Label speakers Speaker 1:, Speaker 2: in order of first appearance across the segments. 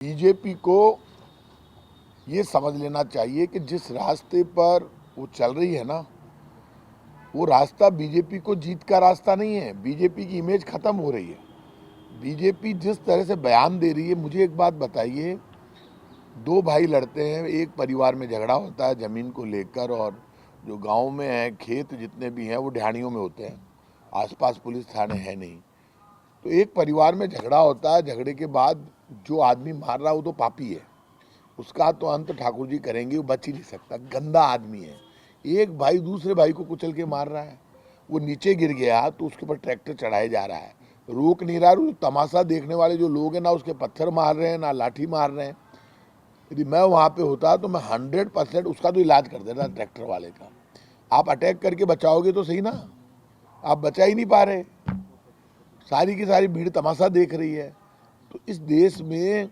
Speaker 1: BJP को ये समझ लेना चाहिए कि जिस रास्ते पर वो चल रही है ना, वो रास्ता बीजेपी को जीत का रास्ता नहीं है। बीजेपी की इमेज खत्म हो रही है। बीजेपी जिस तरह से बयान दे रही है, मुझे एक बात बताइए, दो भाई लड़ते हैं, एक परिवार में झगड़ा होता है ज़मीन को लेकर, और जो गांव में है खेत जितने भी हैं वो ढाणियों में होते हैं, आसपास पुलिस थाने है नहीं। तो एक परिवार में झगड़ा होता है, झगड़े के बाद जो आदमी मार रहा है वो तो पापी है, उसका तो अंत ठाकुर जी करेंगे, वो बच ही नहीं सकता, गंदा आदमी है। एक भाई दूसरे भाई को कुचल के मार रहा है, वो नीचे गिर गया तो उसके ऊपर ट्रैक्टर चढ़ाया जा रहा है, रोक नहीं रहा। तमाशा देखने वाले जो लोग हैं ना, उसके पत्थर मार रहे हैं ना लाठी मार रहे हैं। यदि मैं वहाँ पे होता तो मैं 100% उसका तो इलाज कर देता ट्रैक्टर वाले का। आप अटैक करके बचाओगे तो सही ना, आप बचा ही नहीं पा रहे, सारी की सारी भीड़ तमाशा देख रही है। तो इस देश में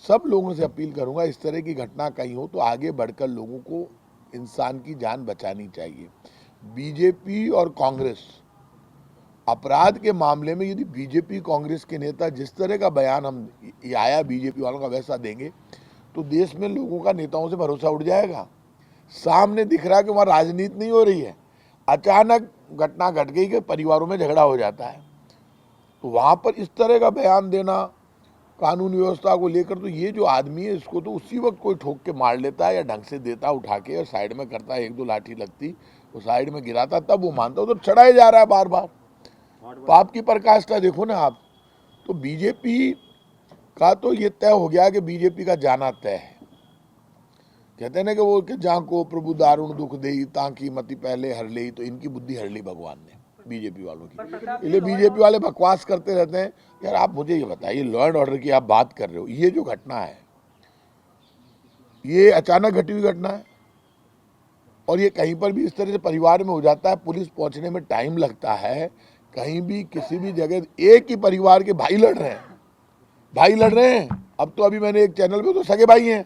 Speaker 1: सब लोगों से अपील करूंगा, इस तरह की घटना कहीं हो तो आगे बढ़कर लोगों को इंसान की जान बचानी चाहिए। बीजेपी और कांग्रेस अपराध के मामले में, यदि बीजेपी कांग्रेस के नेता जिस तरह का बयान हम आया बीजेपी वालों का वैसा देंगे तो देश में लोगों का नेताओं से भरोसा उठ जाएगा। सामने दिख रहा है कि वहाँ राजनीति नहीं हो रही है, अचानक घटना घट गई कि परिवारों में झगड़ा हो जाता है। तो वहाँ पर इस तरह का बयान देना कानून व्यवस्था को लेकर, तो ये जो आदमी है इसको तो उसी वक्त कोई ठोक के मार लेता है या ढंग से देता उठा के और साइड में करता है, एक दो लाठी लगती वो साइड में गिराता, तब वो मानता। तो चढ़ाए जा रहा है बार बार, पाप की पराकाष्ठा देखो ना आप। तो बीजेपी का तो ये तय हो गया कि बीजेपी का जाना तय है। कहते हैं ना कि वो कि जहाँ को प्रभु दारुण दुख दे ताकि मति पहले हर ली, तो इनकी बुद्धि हर ली भगवान ने बीजेपी वालों की। इसलिए बीजेपी वाले बकवास करते रहते हैं। यार आप मुझे ये बताइए, लॉ एंड ऑर्डर की आप बात कर रहे हो, ये जो घटना है ये अचानक घटी हुई घटना है, और ये कहीं पर भी इस तरह से परिवार में हो जाता है, पुलिस पहुंचने में टाइम लगता है। कहीं भी किसी भी जगह एक ही परिवार के भाई लड़ रहे हैं, भाई लड़ रहे हैं। अब तो अभी मैंने एक चैनल पे, तो सगे भाई हैं,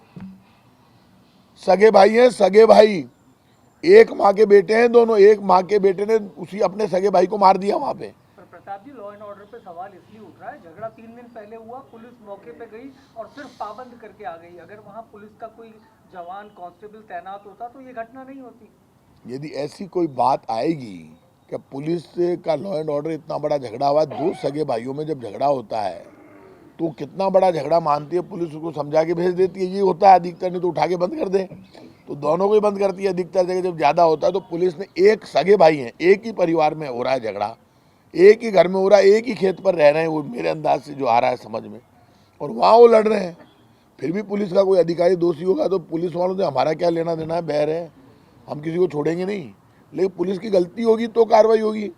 Speaker 1: सगे भाई हैं, सगे भाई, एक माँ के बेटे हैं दोनों, एक माँ के बेटे ने उसी अपने सगे भाई को मार दिया वहां पे।
Speaker 2: प्रताप जी, लॉ एंड ऑर्डर पे सवाल इसलिए उठ रहा है, झगड़ा 3 दिन पहले हुआ, पुलिस मौके पे गई और सिर्फ पाबंद करके आ गई। अगर वहाँ पुलिस का कोई जवान कांस्टेबल तैनात होता तो ये घटना नहीं होती।
Speaker 1: यदि ऐसी कोई बात आएगी कि पुलिस का लॉ एंड ऑर्डर इतना बड़ा झगड़ा हुआ, दो सगे भाइयों में जब झगड़ा होता है तो कितना बड़ा झगड़ा मानती है पुलिस, उसको समझा के भेज देती है। ये होता है अधिकतर, नहीं तो उठा के बंद कर दे, तो दोनों को ही बंद करती है। अधिकतर जगह जब ज़्यादा होता है तो पुलिस ने, एक सगे भाई हैं, एक ही परिवार में हो रहा है झगड़ा, एक ही घर में हो रहा है, एक ही खेत पर रह रहे हैं, वो मेरे अंदाज से जो आ रहा है समझ में, और वहाँ वो लड़ रहे हैं। फिर भी पुलिस का कोई अधिकारी दोषी होगा तो पुलिस वालों से हमारा क्या लेना देना है, बैर है, हम किसी को छोड़ेंगे नहीं। लेकिन पुलिस की गलती होगी तो कार्रवाई होगी।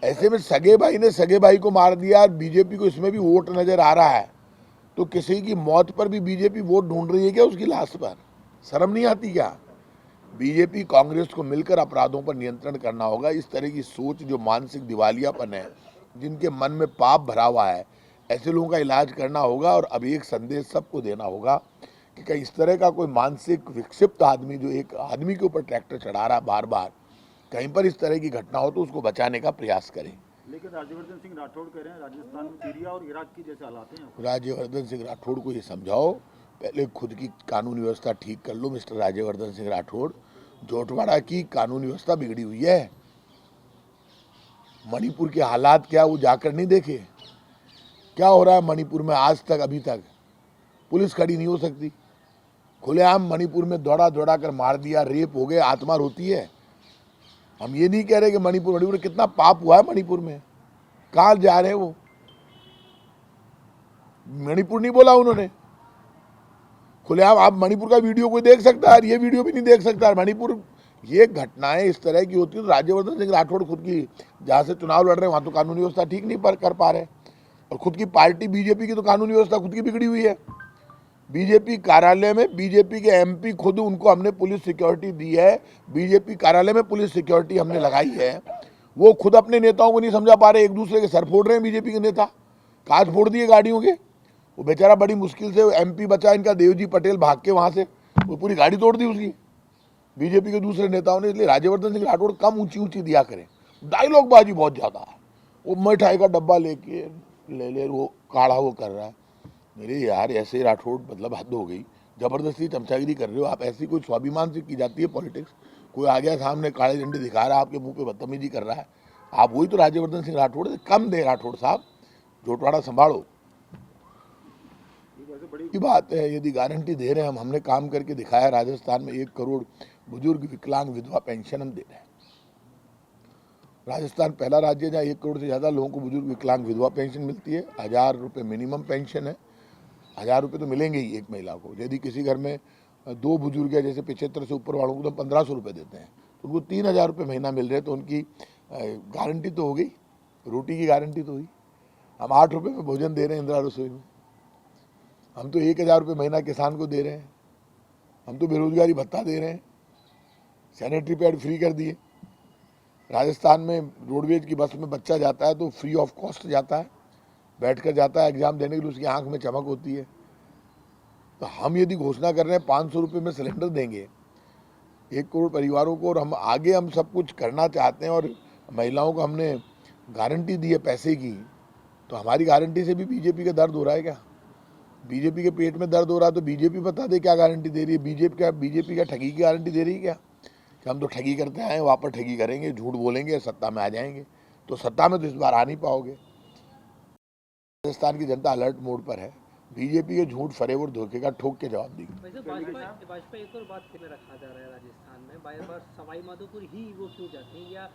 Speaker 1: ऐसे में सगे भाई ने सगे भाई को मार दिया, बीजेपी को इसमें भी वोट नजर आ रहा है, तो किसी की मौत पर भी बीजेपी वोट ढूंढ रही है क्या, उसकी लाश पर? शर्म नहीं आती क्या? बीजेपी कांग्रेस को मिलकर अपराधों पर नियंत्रण करना होगा। इस तरह की सोच, जो मानसिक दिवालियापन है, जिनके मन में पाप भरा हुआ है, ऐसे लोगों का इलाज करना होगा। और अब एक संदेश सबको देना होगा कि कहीं इस तरह का कोई मानसिक विक्षिप्त आदमी जो एक आदमी के ऊपर ट्रैक्टर चढ़ा रहा बार बार, कहीं पर इस तरह की घटना हो तो उसको बचाने का प्रयास करें।
Speaker 3: लेकिन राज्यवर्धन सिंह राठौड़ कह रहे हैं राजस्थान में सीरिया और इराक की जैसे हालात हैं।
Speaker 1: राज्यवर्धन सिंह राठौड़ को ये समझाओ, पहले खुद की कानून व्यवस्था ठीक कर लो। मिस्टर राज्यवर्धन सिंह राठौड़, जोटवाड़ा की कानून व्यवस्था बिगड़ी हुई है। मणिपुर के हालात क्या, वो जाकर नहीं देखे? क्या हो रहा है मणिपुर में आज तक, अभी तक पुलिस खड़ी नहीं हो सकती। खुलेआम मणिपुर में दौड़ा दौड़ा कर मार दिया, रेप हो गए, आत्मा रोती है। हम ये नहीं कह रहे कि मणिपुर कितना पाप हुआ है मणिपुर में, कहाँ जा रहे हैं वो? मणिपुर नहीं बोला उन्होंने, खुलेआम आप मणिपुर का वीडियो कोई देख सकता है, ये वीडियो भी नहीं देख सकता है। मणिपुर, ये घटनाएं इस तरह की होती है। तो राज्यवर्धन सिंह राठौड़ खुद की, जहाँ से चुनाव लड़ रहे हैं वहाँ तो कानूनी व्यवस्था ठीक नहीं कर पा रहे, और खुद की पार्टी बीजेपी की तो कानूनी व्यवस्था खुद की बिगड़ी हुई है। बीजेपी कार्यालय में बीजेपी के एमपी खुद, उनको हमने पुलिस सिक्योरिटी दी है, बीजेपी कार्यालय में पुलिस सिक्योरिटी हमने लगाई है, वो खुद अपने नेताओं को नहीं समझा पा रहे, एक दूसरे के सर फोड़ रहे हैं बीजेपी के नेता, कांच फोड़ दिए गाड़ियों के। वो बेचारा बड़ी मुश्किल से एमपी बचा इनका, देवजी पटेल, भाग के वहां से वो पूरी गाड़ी तोड़ दी उसकी, बीजेपी के दूसरे नेताओं ने। इसलिए राज्यवर्धन सिंह राठौड़ कम ऊंची ऊंची दिया करें, डायलॉग बाजी बहुत ज्यादा है। वो मिठाई का डब्बा लेके ले वो काढ़ा वो कर रहा है, मेरे यार ऐसे राठौड़ मतलब हद हो गई, जबरदस्ती चमचागिरी कर रहे हो आप। ऐसी कोई स्वाभिमान से की जाती है पॉलिटिक्स? कोई आ गया सामने काले झंडे दिखा रहा है, आपके मुंह पे बदतमीजी कर रहा है, आप वही तो राज्यवर्धन सिंह राठौड़ है। कम दे राठौड़ साहब, जोटवाड़ा संभालो
Speaker 3: ये वैसे बड़ी
Speaker 1: की बात है। यदि गारंटी दे रहे हैं हम, हमने काम करके दिखाया राजस्थान में 1 करोड़ बुजुर्ग विकलांग विधवा पेंशन हम दे रहे हैं। राजस्थान पहला राज्य है जहाँ 1 करोड़ से ज़्यादा लोगों को बुजुर्ग विकलांग विधवा पेंशन मिलती है। 1000 रुपये मिनिमम पेंशन है, 1000 रुपये तो मिलेंगे ही एक महिला को। यदि किसी घर में 2 बुजुर्ग है, जैसे 75 से ऊपर वालों को तो 1500 रुपये देते हैं, तो उनको 3000 रुपये महीना मिल रहे हैं। तो उनकी गारंटी तो हो गई, रोटी की गारंटी तो हुई। हम 8 रुपये में भोजन दे रहे हैं इंदिरा रसोई में। हम तो 1000 रुपये महीना किसान को दे रहे हैं। हम तो बेरोजगारी भत्ता दे रहे हैं, सैनिटरी पैड फ्री कर दिए। राजस्थान में रोडवेज की बस में बच्चा जाता है तो फ्री ऑफ कॉस्ट जाता है, बैठकर जाता है एग्जाम देने के लिए, उसकी आंख में चमक होती है। तो हम यदि घोषणा कर रहे हैं 500 रुपये में सिलेंडर देंगे 1 करोड़ परिवारों को, और हम आगे हम सब कुछ करना चाहते हैं, और महिलाओं को हमने गारंटी दी है पैसे की, तो हमारी गारंटी से भी बीजेपी का दर्द हो रहा है क्या? बीजेपी के पेट में दर्द हो रहा है तो बीजेपी बता दे क्या गारंटी दे रही है। बीजेपी क्या ठगी की गारंटी दे रही है क्या, कि हम तो ठगी करते आए हैं, वापस ठगी करेंगे, झूठ बोलेंगे, सत्ता में आ जाएंगे? तो सत्ता में तो इस बार आ नहीं पाओगे। राजस्थान की जनता अलर्ट मोड पर है, बीजेपी के झूठ, फरेब और धोखे का ठोक के जवाब देगी।
Speaker 4: वैसे भाजपा एक और बात क्यों रखा जा रहा है राजस्थान में, बार बार सवाई माधोपुर ही वो क्यों जाते हैं, या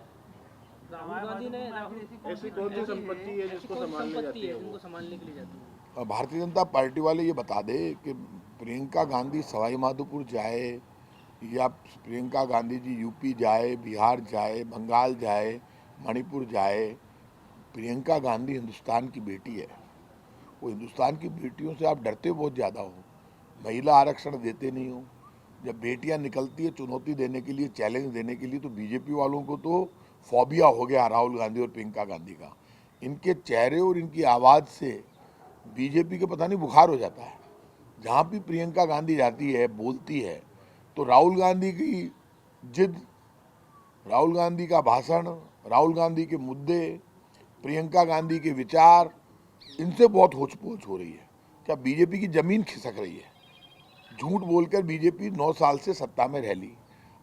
Speaker 4: राहुल गांधी ने
Speaker 3: ऐसी कौन सी संपत्ति है जिसको संभालने जाती है
Speaker 4: जिनको संभालने के लिए जाती है?
Speaker 1: और भारतीय जनता पार्टी वाले ये बता दे कि प्रियंका गांधी सवाई माधोपुर जाए, या प्रियंका गांधी जी यूपी जाए, बिहार जाए, बंगाल जाए, मणिपुर जाए। प्रियंका गांधी हिंदुस्तान की बेटी है। वो हिंदुस्तान की बेटियों से आप डरते बहुत ज़्यादा हो, महिला आरक्षण देते नहीं हो। जब बेटियां निकलती है चुनौती देने के लिए, चैलेंज देने के लिए, तो बीजेपी वालों को तो फोबिया हो गया राहुल गांधी और प्रियंका गांधी का। इनके चेहरे और इनकी आवाज़ से बीजेपी के पता नहीं बुखार हो जाता है। जहाँ भी प्रियंका गांधी जाती है, बोलती है, तो राहुल गांधी की जिद, राहुल गांधी का भाषण, राहुल गांधी के मुद्दे, प्रियंका गांधी के विचार, इनसे बहुत होच-पोच हो रही है। क्या बीजेपी की जमीन खिसक रही है? झूठ बोलकर बीजेपी 9 साल से सत्ता में रह ली।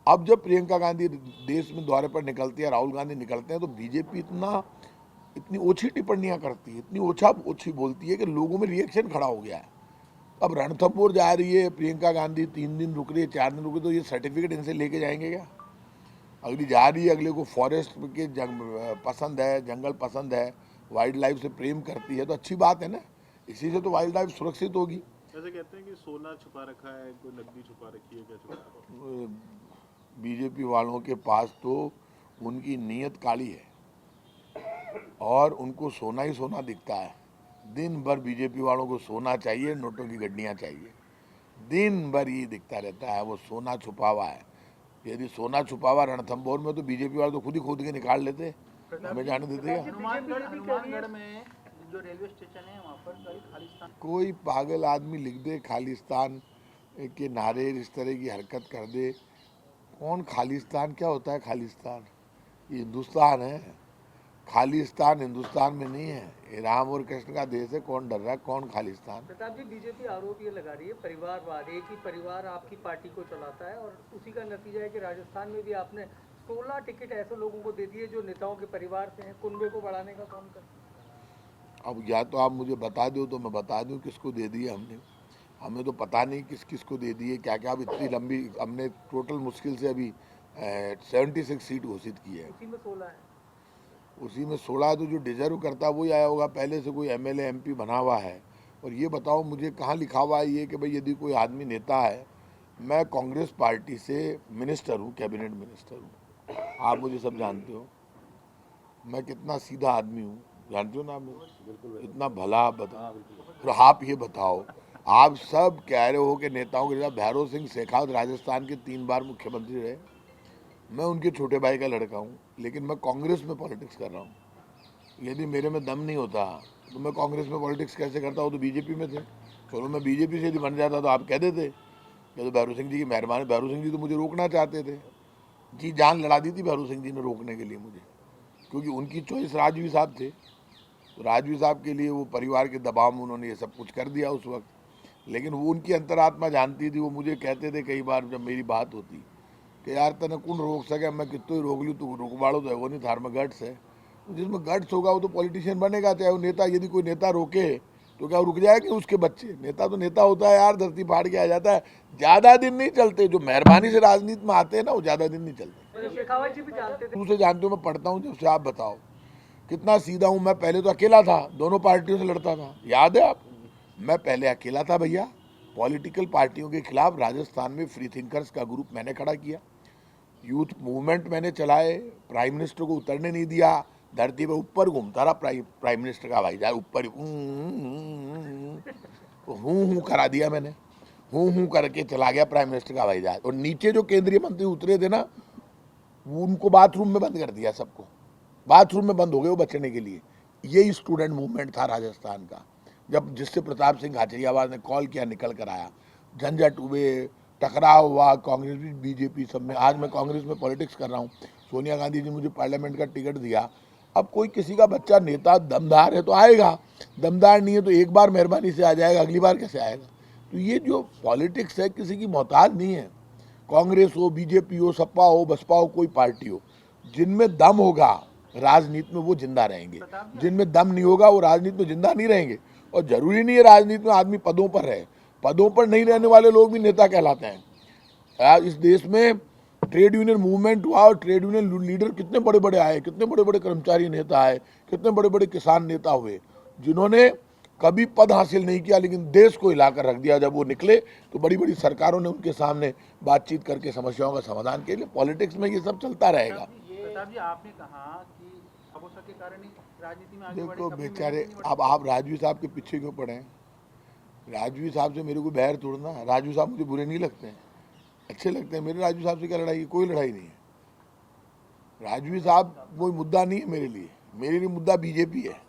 Speaker 1: अब जब प्रियंका गांधी देश में दौरे पर निकलती है, राहुल गांधी निकलते हैं, तो बीजेपी इतनी ओछी टिप्पणियां करती है, इतनी ओछी बोलती है कि लोगों में रिएक्शन खड़ा हो गया है। अब रणथंभौर जा रही है प्रियंका गांधी, 3 दिन रुक रही है, 4 दिन रुक रही है, तो ये सर्टिफिकेट इनसे लेके जाएंगे क्या? अगली जा रही है, अगले को फॉरेस्ट के पसंद है, जंगल पसंद है, वाइल्ड लाइफ से प्रेम करती है, तो अच्छी बात है ना। इसी से तो वाइल्ड लाइफ सुरक्षित होगी।
Speaker 3: ऐसे कहते हैं कि सोना छुपा रखा है, कोई नकदी छुपा रखी है, क्या छुपा रखा है?
Speaker 1: बीजेपी वालों के पास तो उनकी नीयत काली है, और उनको सोना ही सोना दिखता है। दिन भर बीजेपी वालों को सोना चाहिए, नोटों की गड्डियाँ चाहिए, दिन भर ये दिखता रहता है। वो सोना छुपा हुआ है। यदि सोना छुपा हुआ रणथंभौर में, तो बीजेपी वाले तो खुद ही खोद के निकाल लेते, हमें जाने देते क्या?
Speaker 5: हनुमानगढ़ में जो रेलवे स्टेशन है वहाँ पर कई खालिस्तान,
Speaker 1: कोई पागल आदमी लिख दे खालिस्तान के नारे, इस तरह की हरकत कर दे। कौन खालिस्तान, क्या होता है खालिस्तान? ये हिंदुस्तान है। खालिस्तान हिंदुस्तान में नहीं है, ये राम और कृष्ण का देश है। कौन डर रहा है? कौन खालिस्तान?
Speaker 2: प्रताप जी, बीजेपी आरोप ये लगा रही है परिवारवाद, एक ही परिवार आपकी पार्टी को चलाता है, और उसी का नतीजा है कि राजस्थान में भी आपने 16 टिकट ऐसे लोगों को दे दिए जो नेताओं के परिवार से हैं, कुनबे को बढ़ाने का काम कर।
Speaker 1: अब या तो आप मुझे बता दो तो मैं बता दूं किसको दे दिए हमने। हमें तो पता नहीं किस किस को दे दिए, क्या क्या। अब इतनी लंबी हमने टोटल मुश्किल से अभी 76 सीट घोषित की है।
Speaker 2: उसी में 16 है।
Speaker 1: उसी में 16 तो जो डिजर्व करता है वही आया होगा, पहले से कोई एमएलए एमपी बना हुआ है। और ये बताओ मुझे कहाँ लिखा हुआ है ये कि भाई यदि कोई आदमी नेता है, मैं कांग्रेस पार्टी से मिनिस्टर हूँ, कैबिनेट मिनिस्टर हूँ, आप मुझे सब जानते हो, मैं कितना सीधा आदमी हूँ, जानते हो ना आप मुझे, इतना भला बता। और आप ये बताओ, आप सब कह रहे हो कि नेताओं के साथ भैरव सिंह शेखावत राजस्थान के 3 बार मुख्यमंत्री रहे, मैं उनके छोटे भाई का लड़का हूँ, लेकिन मैं कांग्रेस में पॉलिटिक्स कर रहा हूँ। यदि मेरे में दम नहीं होता तो मैं कांग्रेस में पॉलिटिक्स कैसे करता? वो तो बीजेपी में थे। चलो मैं बीजेपी से यदि बन जाता तो आप कह देते कि तो भैरव सिंह जी की मेहरबानी। भैरव सिंह जी तो मुझे रोकना चाहते थे, जी जान लड़ा दी थी भैरव सिंह जी ने रोकने के लिए मुझे, क्योंकि उनकी चॉइस राजवी साहब थे। तो राजवी साहब के लिए वो परिवार के दबाव में उन्होंने ये सब कुछ कर दिया उस वक्त, लेकिन वो उनकी अंतरात्मा जानती थी। वो मुझे कहते थे कई बार जब मेरी बात होती कि यार तने कौन रोक सके, मैं कितो ही रोक लूँ, तू रुकवाड़ो तो है वो नहीं, थार में गट्स है। तो जिसमें गट्स होगा वो तो पॉलिटिशियन बनेगा, चाहे वो नेता। यदि कोई नेता रोके तो क्या रुक जाएंगे उसके बच्चे? नेता तो नेता होता है यार, धरती फाड़ के आ जाता है। ज़्यादा दिन नहीं चलते, जो मेहरबानी से राजनीति में आते हैं ना वो ज़्यादा दिन नहीं चलते।
Speaker 2: शेखावत जी भी जानते थे।
Speaker 1: शुरू से जानते हो, मैं पढ़ता हूँ जब से। आप बताओ कितना सीधा हूँ मैं। पहले तो अकेला था, दोनों पार्टियों से लड़ता था, याद है आपको? मैं पहले अकेला था भैया, पॉलिटिकल पार्टियों के खिलाफ। राजस्थान में फ्री थिंकर्स का ग्रुप मैंने खड़ा किया, यूथ मूवमेंट मैंने चलाए, प्राइम मिनिस्टर को उतरने नहीं दिया, धरती पे ऊपर घूमता रहा प्राइम मिनिस्टर का भाई जाए ऊपर, हूँ करा दिया मैंने, हूँ करके चला गया प्राइम मिनिस्टर का भाई जाए। और नीचे जो केंद्रीय मंत्री उतरे थे ना, वो उनको बाथरूम में बंद कर दिया, सबको बाथरूम में बंद हो गए वो बचने के लिए। यही स्टूडेंट मूवमेंट था राजस्थान का, जब जिससे प्रताप सिंह खाचरियावास ने कॉल किया, निकल कर आया, झंझट हुए, टकराव हुआ कांग्रेस बीजेपी सब में। आज मैं कांग्रेस में पॉलिटिक्स कर रहा हूँ, सोनिया गांधी जी मुझे पार्लियामेंट का टिकट दिया। अब कोई किसी का बच्चा नेता दमदार है तो आएगा, दमदार नहीं है तो एक बार मेहरबानी से आ जाएगा, अगली बार कैसे आएगा? तो ये जो पॉलिटिक्स है किसी की मोहताज नहीं है। कांग्रेस हो, बीजेपी हो, सपा हो, बसपा हो, कोई पार्टी हो, जिनमें दम होगा राजनीति में वो जिंदा रहेंगे, जिनमें दम नहीं होगा वो राजनीति में जिंदा नहीं रहेंगे। और जरूरी नहीं है राजनीति में आदमी पदों पर रहे, पदों पर नहीं रहने वाले लोग भी नेता कहलाते हैं। आज इस देश में ट्रेड यूनियन मूवमेंट हुआ और ट्रेड यूनियन लीडर कितने बड़े बड़े आए, कितने बड़े बड़े कर्मचारी नेता आए, कितने बड़े बड़े किसान नेता हुए, जिन्होंने कभी पद हासिल नहीं किया लेकिन देश को हिलाकर रख दिया। जब वो निकले तो बड़ी बड़ी सरकारों ने उनके सामने बातचीत करके समस्याओं का समाधान के लिए। पॉलिटिक्स में ये सब चलता रहेगा।
Speaker 5: प्रताप जी, आपने कहा कि आभूषण के कारण ही राजनीति में आगे बढ़े,
Speaker 1: देखो
Speaker 5: कभी
Speaker 1: बेचारे,
Speaker 5: मेहनत नहीं बढ़ी।
Speaker 1: अब आप राजवी साहब के पीछे क्यों पड़े हैं? राजवी साहब से मेरे को बैर तोड़ना है। राजवी साहब मुझे बुरे नहीं लगते हैं, अच्छे लगते हैं। मेरे राजवी साहब से क्या लड़ाई है? कोई लड़ाई नहीं है। राजवी साहब कोई मुद्दा नहीं है मेरे लिए, मेरे लिए मुद्दा बीजेपी है,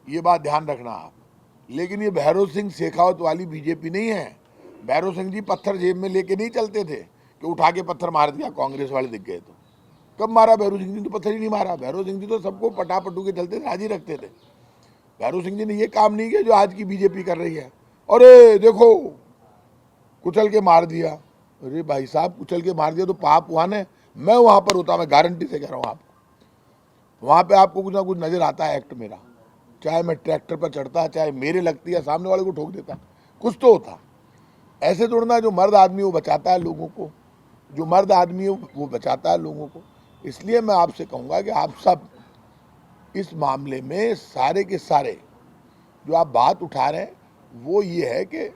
Speaker 1: ये बात ध्यान रखना आप। लेकिन ये भैरव सिंह शेखावत वाली बीजेपी नहीं है। भैरव सिंह जी पत्थर जेब में लेके नहीं चलते थे कि उठा के पत्थर मार दिया, कांग्रेस वाले दिख गए तो। कब मारा भैरव सिंह जी? तो पत्थर ही नहीं मारा। भैरव सिंह जी तो सबको पटापटू के चलते थे, राजी रखते थे। भैरव सिंह जी ने ये काम नहीं किया जो आज की बीजेपी कर रही है। अरे देखो कुचल के मार दिया। अरे भाई साहब, कुचल के मार दिया तो पाप हुआ ने। मैं वहां पर होता, मैं गारंटी से कह रहा हूँ आपको, वहां पे आपको कुछ ना कुछ नजर आता है एक्ट मेरा। चाहे मैं ट्रैक्टर पर चढ़ता, चाहे मेरे लगती है, सामने वाले को ठोक देता, कुछ तो होता। ऐसे तोड़ना, जो मर्द आदमी वो बचाता है लोगों को, जो मर्द आदमी है वो बचाता है लोगों को। इसलिए मैं आपसे कहूँगा कि आप सब इस मामले में सारे के सारे जो आप बात उठा रहे हैं वो ये है कि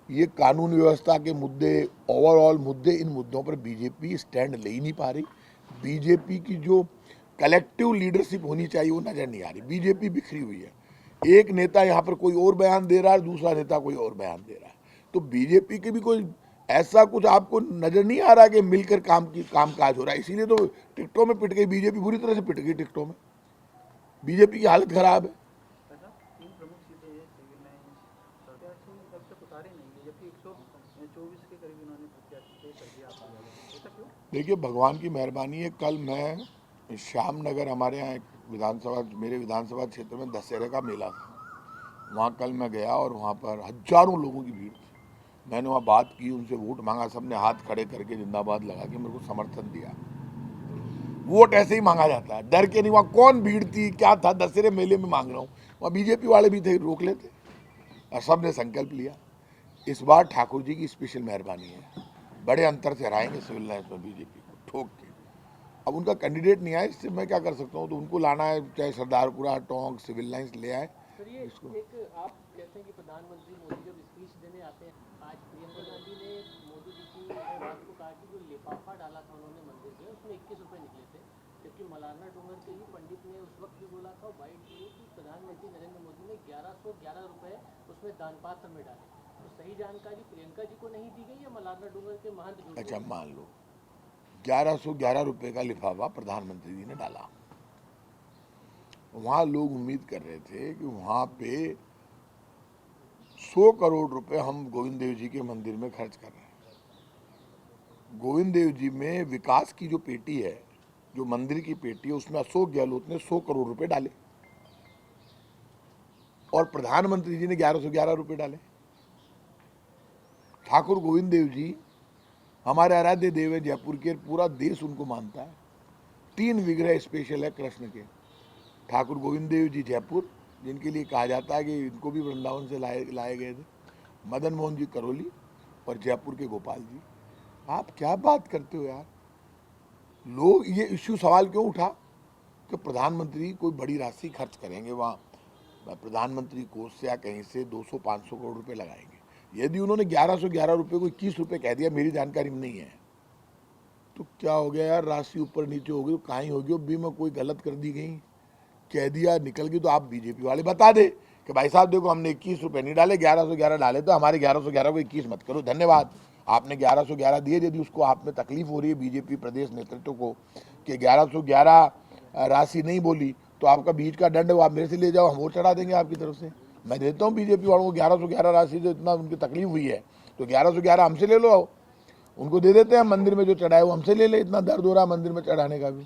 Speaker 1: ये कानून व्यवस्था के मुद्दे, ओवरऑल मुद्दे, इन मुद्दों पर बीजेपी स्टैंड ले ही नहीं पा रही। बीजेपी की जो कलेक्टिव लीडरशिप होनी चाहिए वो नजर नहीं आ रही। बीजेपी बिखरी हुई है, एक नेता यहाँ पर कोई और बयान दे रहा है, दूसरा नेता कोई और बयान दे रहा है। तो बीजेपी के भी कोई ऐसा कुछ आपको नजर नहीं आ रहा कि मिलकर कामकाज हो रहा है। इसीलिए तो टिकटों में पिट गई बीजेपी, बुरी तरह से पिट गई टिकटों में। बीजेपी की हालत खराब है।
Speaker 5: तीन प्रमुख सीटें हैं, सिविल लाइंस, प्रत्याशी अब तक उतारे नहीं है, जबकि 124 के करीब इन्होंने प्रत्याशी तय कर दिया आपको जाने। ऐसा क्यों?
Speaker 1: देखिए, भगवान की मेहरबानी है। कल मैं श्यामनगर, हमारे यहाँ एक विधानसभा, मेरे विधानसभा क्षेत्र में दशहरे का मेला था, वहाँ कल मैं गया और वहाँ पर हजारों लोगों की भीड़ थी। मैंने वहाँ बात की, उनसे वोट मांगा, सबने हाथ खड़े करके जिंदाबाद लगा के मेरे को समर्थन दिया। वोट ऐसे ही मांगा जाता है, डर के नहीं। वहाँ कौन भीड़ थी, क्या था? दशहरे मेले में मांग रहा हूँ। वहाँ बीजेपी वाले भी थे, रोक लेते, और सब ने संकल्प लिया। इस बार ठाकुर जी की स्पेशल मेहरबानी है, बड़े अंतर से हराएंगे सिविल लाइन्स में बीजेपी को ठोक के। अब उनका कैंडिडेट नहीं आया, इससे मैं क्या कर सकता हूँ? तो उनको लाना है, चाहे सरदारपुरा, टोंक, सिविल लाइन्स ले आए।
Speaker 4: सर, ये एक आप कहते हैं कि प्रधानमंत्री मोदी जब स्पीच देने आते हैं, आज प्रियंका गांधी ने मोदी जी की बात को कहा कि जो लिफाफा डाला था उन्होंने मंदिर में, उसमें 21 रुपये निकले थे। जबकि मलारना डूंगर के ही पंडित ने उस वक्त भी बोला था वाइट की प्रधानमंत्री नरेंद्र मोदी ने 1111 रुपये उसमें दान पात्र में डाले। तो सही जानकारी प्रियंका जी को नहीं दी गई या मलारना डूंगर के महंत झूठ बोल रहे हैं?
Speaker 1: अच्छा, मान लो 1111 रुपये का लिफाफा प्रधानमंत्री जी ने डाला। वहाँ लोग उम्मीद कर रहे थे कि वहाँ पे 100 करोड़ रुपए हम गोविंद देव जी के मंदिर में खर्च कर रहे हैं। गोविंद देव जी में विकास की जो पेटी है, जो मंदिर की पेटी है, उसमें अशोक गहलोत ने 100 करोड़ रुपए डाले। और प्रधानमंत्री जी ने 1111 रुपये डाले। ठाकुर गोविंद देव जी हमारे आराध्य देव है जयपुर के, पूरा देश उनको मानता है। 3 विग्रह स्पेशल है कृष्ण के। ठाकुर गोविंद देव जी जयपुर, जिनके लिए कहा जाता है कि इनको भी वृंदावन से लाए गए थे, मदन मोहन जी करौली, और जयपुर के गोपाल जी। आप क्या बात करते हो यार। लोग ये इश्यू सवाल क्यों उठा कि प्रधानमंत्री कोई बड़ी राशि खर्च करेंगे, वहाँ प्रधानमंत्री कोष से या कहीं से 200-500 करोड़ रुपए लगाएंगे। यदि उन्होंने 1111 रुपये को 21 रुपये कह दिया, मेरी जानकारी में नहीं है, तो क्या हो गया यार, राशि ऊपर नीचे हो गई तो कहीं होगी, भी में कोई गलत कर दी गई, कह दिया निकल गई, तो आप बीजेपी वाले बता दे कि भाई साहब देखो हमने 21 रुपये नहीं डाले, 1111 डाले, तो हमारे 1111 को 21 मत करो, धन्यवाद आपने 1111 दिए। यदि उसको आप में तकलीफ हो रही है बीजेपी प्रदेश नेतृत्व को कि 1111 राशि नहीं बोली, तो आपका बीच का दंड वो आप मेरे से ले जाओ, हम वो चढ़ा देंगे आपकी तरफ से। मैं देता हूँ बीजेपी वालों को 1111 राशि, जो इतना उनकी तकलीफ हुई है तो 1111 हमसे ले लो, आओ उनको दे देते हैं। मंदिर में जो चढ़ाए वो हमसे ले ले, इतना दर्द हो रहा है मंदिर में चढ़ाने का भी।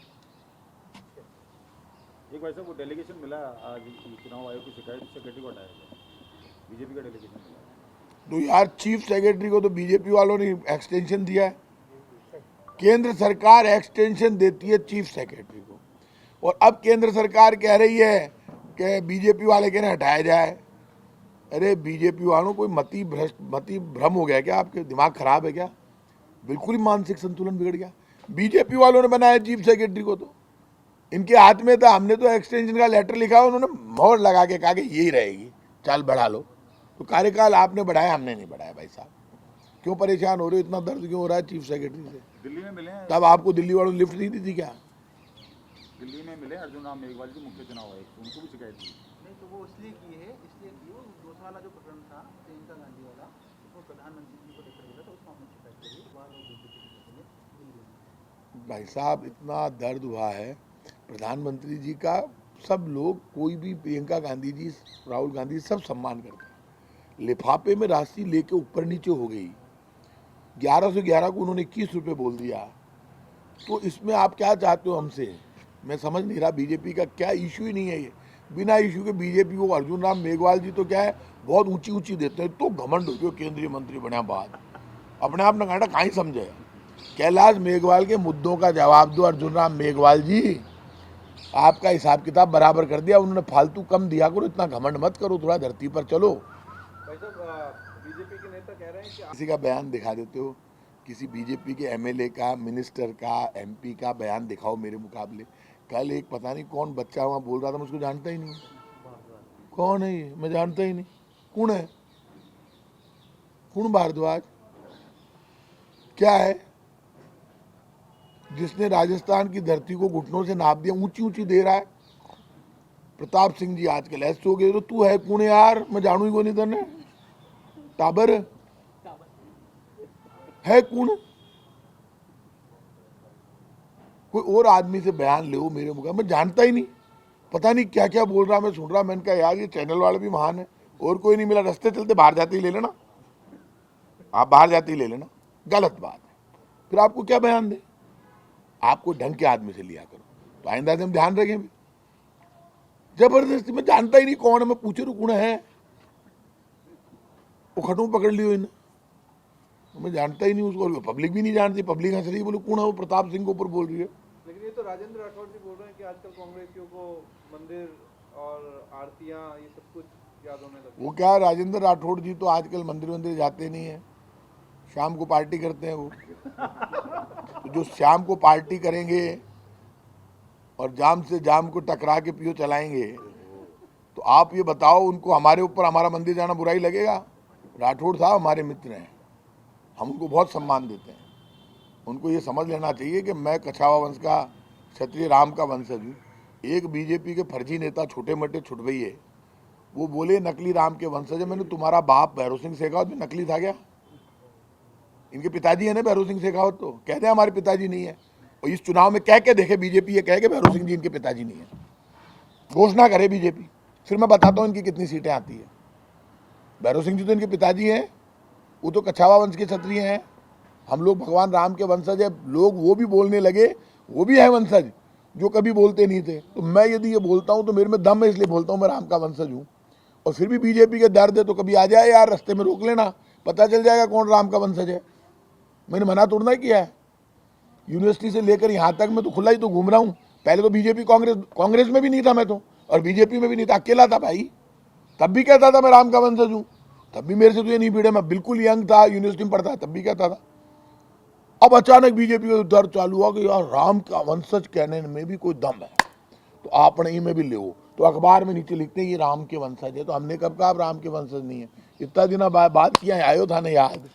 Speaker 3: एक वैसा वो डेलीगेशन मिला आज चुनाव आयोग की शिकायत सेक्रेटरी को हटाया गया, बीजेपी का डेलीगेशन मिला।
Speaker 1: तो यार चीफ सेक्रेटरी को तो बीजेपी वालों ने एक्सटेंशन दिया है। केंद्र सरकार एक्सटेंशन देती है चीफ सेक्रेटरी को, और अब केंद्र सरकार कह रही है कि बीजेपी वाले कह रहे हटाया जाए। अरे बीजेपी वालों कोई मति भ्रम हो गया क्या, आपके दिमाग खराब है क्या, बिल्कुल ही मानसिक संतुलन बिगड़ गया। बीजेपी वालों ने बनाया चीफ सेक्रेटरी को, तो इनके हाथ में था, हमने तो एक्सटेंशन का लेटर लिखा, उन्होंने मोहर लगा के कहा कि यही रहेगी, चल बढ़ा लो। तो कार्यकाल आपने बढ़ाया, हमने नहीं बढ़ाया। भाई साहब क्यों परेशान हो रहे हो, इतना दर्द क्यों हो रहा है चीफ सेक्रेटरी से?
Speaker 3: दिल्ली में मिले हैं,
Speaker 1: तब आपको दिल्ली वालों ने लिफ्ट नहीं दी थी क्या?
Speaker 3: दिल्ली में मिले अर्जुन राम मेघवाल जी मुख्य चुनाव आयुक्त, उनको भी शिकायत की।
Speaker 5: नहीं तो वो इसलिए की वो दूसरा वाला जो प्रकरण था प्रियंका गांधी वाला, वो प्रधानमंत्री जी को लेकर गया था, उसको हमने शिकायत करी, बार वो बीजेपी।
Speaker 1: भाई साहब इतना दर्द हुआ है प्रधानमंत्री जी का, सब लोग कोई भी प्रियंका गांधी जी, राहुल गांधी जी सब सम्मान करते हैं। लिफाफे में राशि लेके ऊपर नीचे हो गई, 1111 को उन्होंने 21 रुपये बोल दिया, तो इसमें आप क्या चाहते हो हमसे? मैं समझ नहीं रहा। बीजेपी का क्या इशू ही नहीं है ये, बिना इशू के बीजेपी को अर्जुन राम मेघवाल जी तो क्या है बहुत ऊंची ऊंची देते हैं, तो घमंड हो गया केंद्रीय मंत्री बने बाद, अपने आप ने कहा कहीं समझे। कैलाश मेघवाल के मुद्दों का जवाब दो अर्जुन राम मेघवाल जी, आपका हिसाब किताब बराबर कर दिया उन्होंने, फालतू कम दिया करो, इतना घमंड मत करो, थोड़ा धरती पर चलो।
Speaker 5: बीजेपी के नेता कह रहे हैं कि
Speaker 1: किसी का बयान दिखा देते हो, किसी बीजेपी के एमएलए का, मिनिस्टर का, एमपी का बयान दिखाओ मेरे मुकाबले। कल एक पता नहीं कौन बच्चा वहाँ बोल रहा था, मैं उसको जानता ही नहीं, कौन है ये, मैं जानता ही नहीं, कौन है, कौन भारद्वाज क्या है, जिसने राजस्थान की धरती को घुटनों से नाप दिया, ऊंची ऊंची दे रहा है। प्रताप सिंह जी आजकल ऐसे हो गए, तो तू है कौन यार, मैं जानू ही को नहीं, तने टाबर है कौन? कोई और आदमी से बयान ले मेरे मुकाबले, मैं जानता ही नहीं, पता नहीं क्या क्या बोल रहा, मैं सुन रहा, मैंने कहा यार ये चैनल वाले भी महान है, और कोई नहीं मिला, रास्ते चलते बाहर जाते ही ले लेना, आप बाहर जाते ही ले लेना, गलत बात है। फिर आपको क्या बयान दे, आपको ढंग के आदमी से लिया करो, तो आइंदा से हम ध्यान रखें भी। जबरदस्ती मैं जानता ही नहीं कौन है, मैं पूछे रू कौन है, वो खटू पकड़ लियो इन्हें, मैं जानता ही नहीं उसको, पब्लिक भी नहीं जानती, पब्लिक हंस रही है, बोले कौन है वो, प्रताप सिंह के ऊपर बोल रही है।
Speaker 5: लेकिन ये तो राजेंद्र राठौड़ जी बोल रहे हैं कि आजकल कांग्रेसियों को मंदिर और आरतियां ये सब कुछ याद होने लगे।
Speaker 1: वो क्या, राजेंद्र राठौड़ जी तो आजकल मंदिर जाते नहीं है, शाम को पार्टी करते हैं वो। तो जो शाम को पार्टी करेंगे और जाम से जाम को टकरा के पियो चलाएंगे, तो आप ये बताओ उनको हमारे ऊपर हमारा मंदिर जाना बुराई लगेगा? राठौड़ साहब हमारे मित्र हैं, हम उनको बहुत सम्मान देते हैं। उनको ये समझ लेना चाहिए कि मैं कछावा वंश का, क्षत्रिय राम का वंशज हूँ। एक बीजेपी के फर्जी नेता छोटे मोटे छुटभइये वो बोले नकली राम के वंशज है। मैंने, तुम्हारा बाप भैरव सिंह शेखावत भी नकली था क्या? इनके पिताजी है ना भैरव सिंह शेखावत, तो कह दे हमारे पिताजी नहीं है, और इस चुनाव में कह के देखे बीजेपी, ये कह के भैरव सिंह जी इनके पिताजी नहीं है, घोषणा करे बीजेपी, फिर मैं बताता हूँ इनकी कितनी सीटें आती है। भैरव सिंह जी तो इनके पिताजी हैं, वो तो कछावा वंश के क्षत्रिय हैं, हम लोग भगवान राम के वंशज है। लोग वो भी बोलने लगे, वो भी है वंशज जो कभी बोलते नहीं थे। तो मैं यदि ये बोलता हूँ तो मेरे में दम है, इसलिए बोलता हूँ मैं राम का वंशज हूँ। और फिर भी बीजेपी के दर्द है तो कभी आ जाए यार, रास्ते में रोक लेना, पता चल जाएगा कौन राम का वंशज है। मैंने मना तोड़ना किया है। यूनिवर्सिटी से लेकर यहाँ तक मैं तो खुला ही तो घूम रहा हूँ। पहले तो बीजेपी कांग्रेस में भी नहीं था मैं तो, और बीजेपी में भी नहीं था, अकेला था भाई। तब भी कहता था मैं राम का वंशज हूँ, तब भी मेरे से तो ये नहीं भिड़े। मैं बिल्कुल यंग था, यूनिवर्सिटी में पढ़ता, तब भी कहता था। अब अचानक बीजेपी का दर चालू हुआ कि यार राम का वंशज कहने में भी कोई दम है, तो आपने ही में भी ले, तो अखबार में नीचे लिखते हैं ये राम के वंशज है। तो हमने कब कहा आप राम के वंशज नहीं है? इतना दिन बात किया है, आयो था ना याद,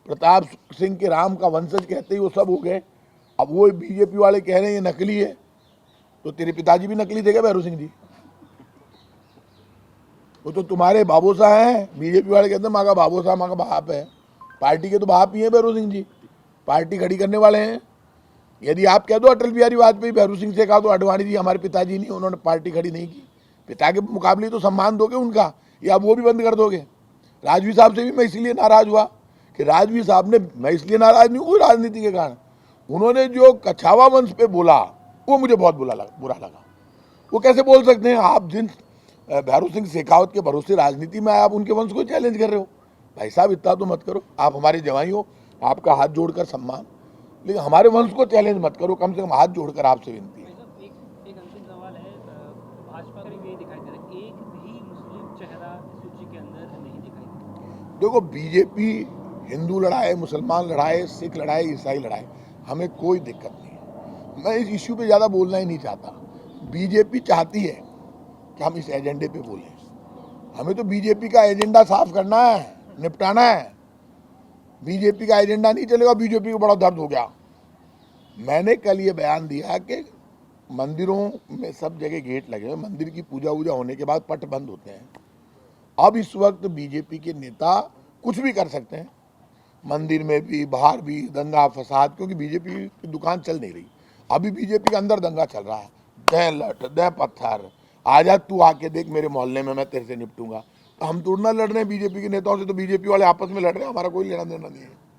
Speaker 1: प्रताप सिंह के राम का वंशज कहते ही वो सब हो गए। अब वो बीजेपी वाले कह रहे हैं ये नकली है, तो तेरे पिताजी भी नकली थे क्या भैरू सिंह जी? वो तो तुम्हारे बाबूसा हैं, बीजेपी वाले कहते हैं माँ का बाबूसा, माँ का बाप है। पार्टी के तो बाप ही है भैरू सिंह जी, पार्टी खड़ी करने वाले हैं। यदि आप कह दो अटल बिहारी वाजपेयी भैरू सिंह से कहा तो अडवाणी जी हमारे पिताजी नहीं, उन्होंने पार्टी खड़ी नहीं की। पिता के मुकाबले तो सम्मान दोगे उनका, या वो भी बंद कर दोगे? राजवी साहब से भी मैं इसलिए नाराज हुआ कि राजवी साहब ने, मैं इसलिए नाराज नहीं हुई राजनीति के कारण, उन्होंने जो कछावा वंश पे बोला वो मुझे बहुत बुरा लगा। वो कैसे बोल सकते हैं? आप जिन भैरू सिंह शेखावत के भरोसे राजनीति में आए, आप उनके वंश को चैलेंज कर रहे हो। भाई साहब इतना तो मत करो, आप हमारे जवाई हो, आपका हाथ जोड़कर सम्मान, लेकिन हमारे वंश को चैलेंज मत करो, कम से कम हाथ जोड़कर आपसे विनती है।
Speaker 4: एक अंतिम सवाल है, भाजपा का ये दिखाई दे रहा है एक भी मुस्लिम चेहरा सूची के अंदर नहीं दिखाई दे रहा।
Speaker 1: देखो बीजेपी हिंदू लड़ाए, मुसलमान लड़ाए, सिख लड़ाए, ईसाई लड़ाए, हमें कोई दिक्कत नहीं है। मैं इस इश्यू पे ज़्यादा बोलना ही नहीं चाहता। बीजेपी चाहती है कि हम इस एजेंडे पे बोलें, हमें तो बीजेपी का एजेंडा साफ करना है, निपटाना है। बीजेपी का एजेंडा नहीं चलेगा, बीजेपी को बड़ा दर्द हो गया। मैंने कल ये बयान दिया कि मंदिरों में सब जगह गेट लगे हुए, मंदिर की पूजा वूजा होने के बाद पट बंद होते हैं। अब इस वक्त बीजेपी के नेता कुछ भी कर सकते हैं, मंदिर में भी, बाहर भी, दंगा फसाद, क्योंकि बीजेपी की दुकान चल नहीं रही। अभी बीजेपी के अंदर दंगा चल रहा है, दे लट दे पत्थर, आजा तू आके देख मेरे मोहल्ले में, मैं तेरे से निपटूंगा। तो हम तो ना लड़ रहे हैं बीजेपी के नेताओं से, तो बीजेपी वाले आपस में लड़ रहे हैं, हमारा कोई लेना देना नहीं है।